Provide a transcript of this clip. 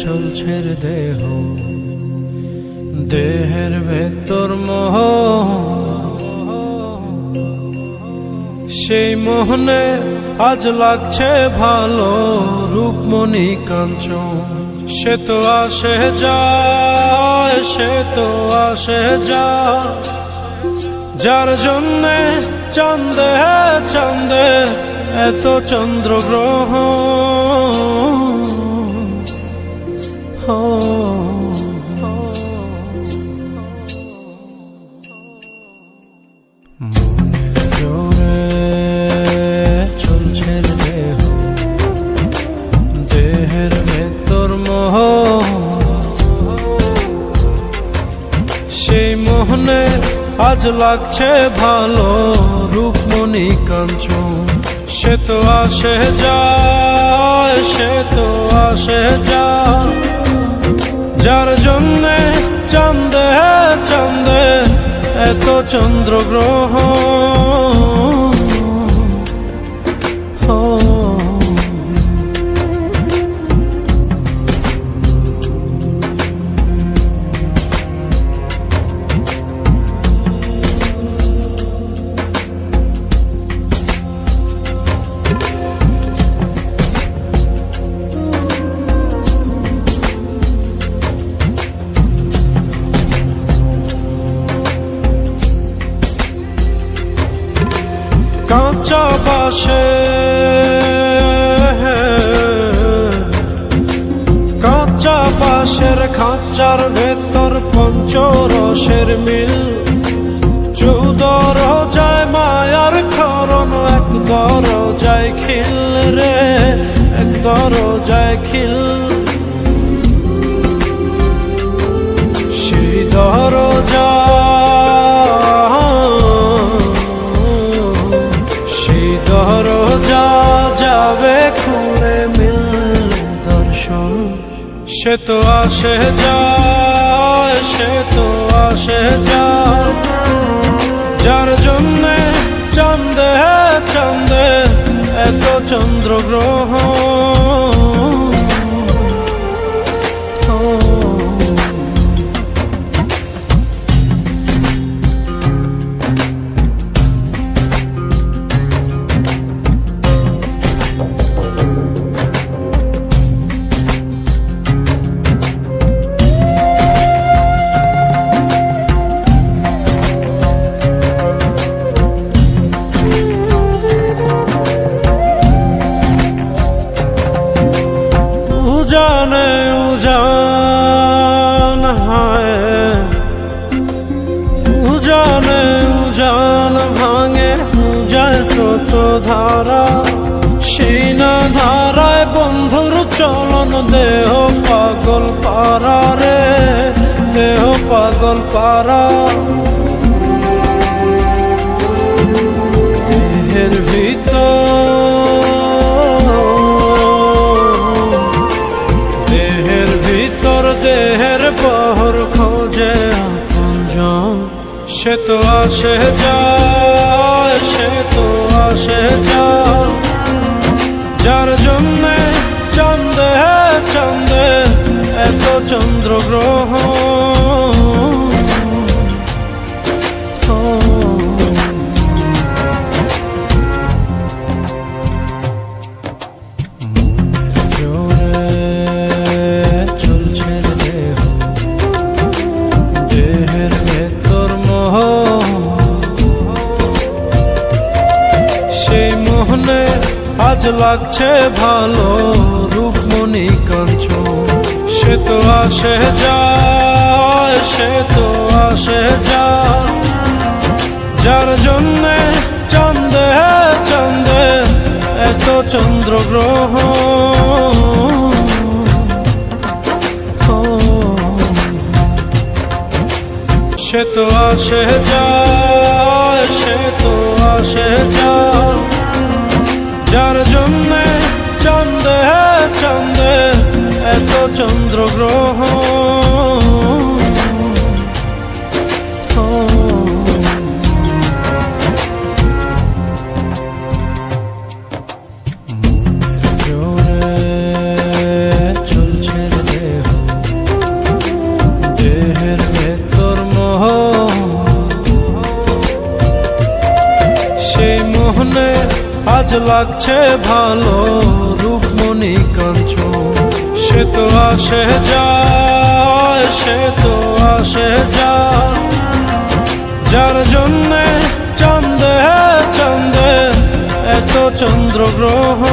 চলছে রে দেহ, দেহের ভেতর মোহ, সেই মোহনে আজ লাগছে ভালো রূপমণি কাঞ্চন। সে তো আসে যায়, সে তো আসে যায়, যার জন্যে চাঁদে চাঁদে এত চন্দ্রগ্রহ। চলছে দেহ, দেহের ভেতর মোহ, সেই মোহনে আজ লাগছে ভালো রূপমণি কাঞ্চন। সে তো আসে যায়, সে তো আসে যায়, যার জন্যে চাঁদে চাঁদে এত চন্দ্রগ্রহ। কাঁচা বাসে, কাঁচা বাসের খাঁচার ভেতর পঞ্চরসের মিল, 14 রোজায় মায়ার খরণ, এক দরজায় খিল রে, এক দরজায় খিল। সেই দরজা, দরজা যাবে খুলে মিললে দর্শন। সে তো আসে যায়, সে তো আসে যায়, যার জন্যে চাঁদে চাঁদে এত চন্দ্রগ্রহ। উজানে উজান হায়, উজানে উজান ভাঙে উজায় স্রোত ধারা, সেই না ধারায় বন্ধুর চলন, দেহ পাগল পারা রে, দেহ পাগল পারা। দেহের ভিতর, দেহের পহর খোঁজে আপনজন। সে তো আসে যায়, সে তো আসে যায়, যার জন্যে চাঁদে চাঁদে এত চন্দ্রগ্রহ। আজ লাগছে ভালো রূপমণি কাঞ্চন। সে তো আসে যায়, সে তো আসে যায়, যার জন্যে চাঁদে চাঁদে এত চন্দ্রগ্রহ। সে তো আসে যায়, সে তো আসে যায়, যার জন্যে চাঁদে চাঁদে এত চন্দ্রগ্রহ। চলছে দেহ, লাগছে ভালো রূপমণি কাঞ্চন। সে তো আসে যায়, সে তো আসে যায়, যার জন্যে চাঁদে চাঁদে এত চন্দ্রগ্রহণ।